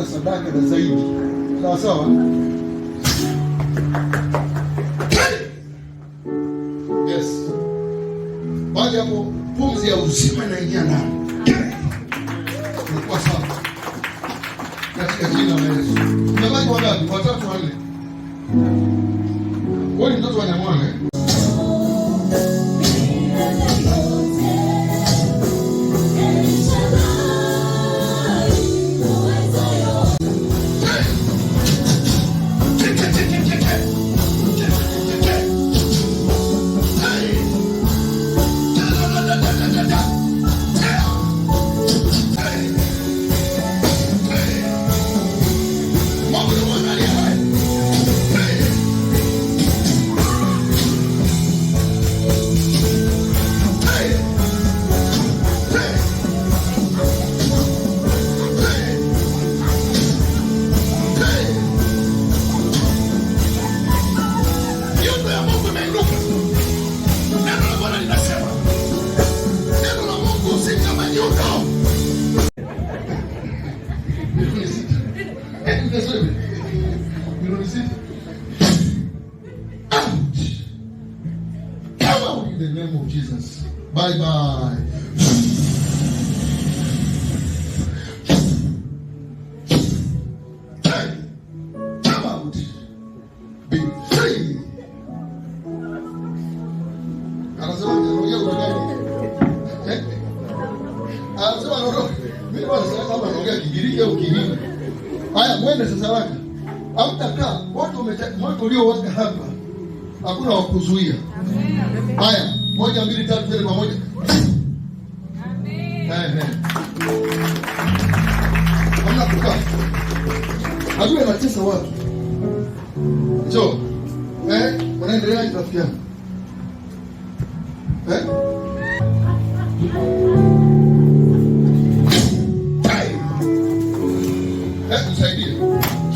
sadaka na zaidi. Sawa sawa. Yes. Baada hapo pumzi ya uzima inaingia ndani. Kwa sawa. Katika jina la Yesu. Mnabaki wangapi? Watatu wanne. Wewe ni mtoto wa Nyamwanga. In the name of Jesus. Bye bye. Come out. Be free. Anasema anaongea kwa gani? Anasema mimi bwana kama anaongea Kigiriki au Kihindi. Haya mwende sasa haraka. Hamtakaa. Moto uliowaka hapa. Hakuna wa kuzuia. Haya, 1 2 3 twende pamoja. Amen. Hamna kukaa. Adui anatesa watu. Njoo. Unaendelea rafiki yangu. Nisaidie.